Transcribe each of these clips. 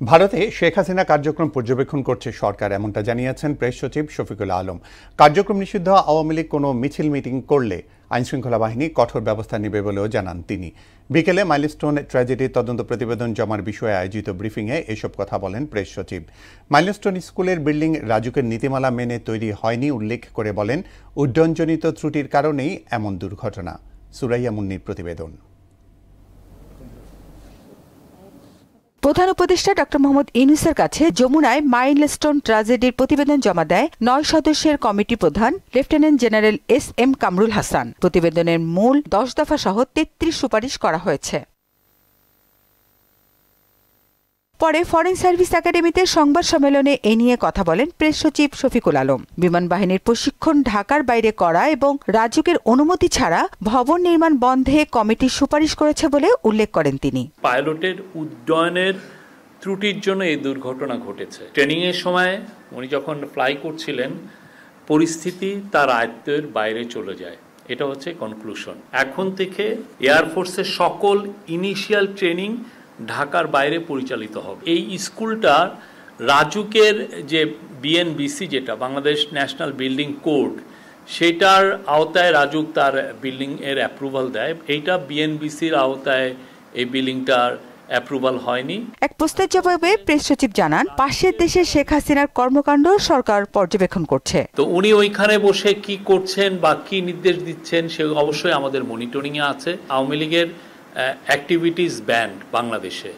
ভারতে শেখ হাসিনা কার্যক্রম পর্যবেক্ষণ করছে সরকার, এমনটা জানিয়েছেন প্রেস সচিব শফিকুল আলম। কার্যক্রম নিষিদ্ধ আওয়ামী লীগ কোনো মিছিল মিটিং করলে আইনশৃঙ্খলা বাহিনী কঠোর ব্যবস্থা নেবে বলেও জানান তিনি। বিকেলে মাইলস্টোন ট্র্যাজেডির তদন্ত প্রতিবেদন জমার বিষয়ে আয়োজিত ব্রিফিংয়ে এসব কথা বলেন প্রেস সচিব। মাইলস্টোন স্কুলের বিল্ডিং রাজুকের নীতিমালা মেনে তৈরি হয়নি উল্লেখ করে বলেন, উড্ডয়নজনিত ত্রুটির কারণেই এমন দুর্ঘটনা। সুরাইয়া মুন্নির প্রতিবেদন। প্রধান উপদেষ্টা ডক্টর মোহাম্মদ ইউনূসের কাছে যমুনায় মাইলস্টোন ট্র্যাজেডির প্রতিবেদন জমা দেয় ৯ সদস্যের কমিটি প্রধান lieutenant general SM. Kamrul Hasan. প্রতিবেদনের মূল ১০ দফা সহ ৩৩ সুপারিশ করা হয়েছে। পরে ফরেন সার্ভিস একাডেমিতে সংবাদ সম্মেলনে এ নিয়ে কথা বলেন প্রেস সচিব শফিকুল আলম। বিমান বাহিনীর প্রশিক্ষণ ঢাকার বাইরে করা এবং রাজুকের অনুমতি ছাড়া ভবন নির্মাণ বন্ধে কমিটি সুপারিশ করেছে বলে উল্লেখ করেন তিনি। পাইলটের উড্ডয়নের ত্রুটির জন্য এই দুর্ঘটনা ঘটেছে। ট্রেনিং এর সময় উনি যখন ফ্লাই করছিলেন, পরিস্থিতি তার আয়ত্তের বাইরে চলে যায়। এটা হচ্ছে কনক্লুশন। এখন থেকে এয়ারফোর্সের সকল ইনিশিয়াল ট্রেনিং ঢাকার বাইরে পরিচালিত হবে। এই স্কুলটা রাজুকের যে বিএনবিসি, যেটা বাংলাদেশ ন্যাশনাল বিল্ডিং কোড, সেটার আওতায় রাজুক তার বিল্ডিং এর অ্যাপ্রুভাল দেয়। এইটা বিএনবিসির আওতায় এই বিল্ডিংটার অ্যাপ্রুভাল হয়নি। এক প্রশ্নের জবাবে প্রেস সচিব জানান, পাশের দেশে শেখ হাসিনার কর্মকাণ্ড সরকার পর্যবেক্ষণ করছে। তো উনি ওইখানে বসে কি করছেন বা কি নির্দেশ দিচ্ছেন সে অবশ্যই আমাদের মনিটরিং এ আছে। আওয়ামী লীগের অ্যাক্টিভিটিস ব্যান্ড বাংলাদেশে,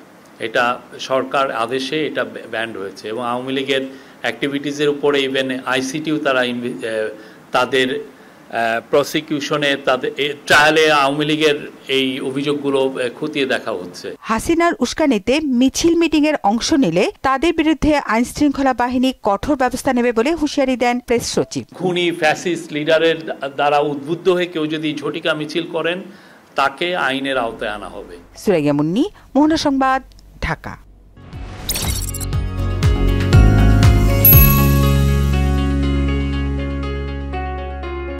এটা সরকার আদেশে এটা ব্যান্ড হয়েছে এবং আওয়ামী লীগের অ্যাক্টিভিটিসের উপরে ইভেন আইসিটিও তারা তাদের প্রসিকিউশনে, তাদের ট্রায়ালে আওয়ামী লীগের এই অভিযোগগুলো খতিয়ে দেখা হচ্ছে। হাসিনার উস্কানিতে মিছিল মিটিং এর অংশ নিলে তাদের বিরুদ্ধে আইনশৃঙ্খলা বাহিনী কঠোর ব্যবস্থা নেবে বলে হুঁশিয়ারি দেন প্রেস সচিব। খুনি ফ্যাসিস্ট লিডারের দ্বারা উদ্বুদ্ধ হয়ে কেউ যদি ঝটিকা মিছিল করেন, তাকে আইনের আওতায় আনা হবে। সুরাইয়া মুন্নি, মোহনা সংবাদ, ঢাকা।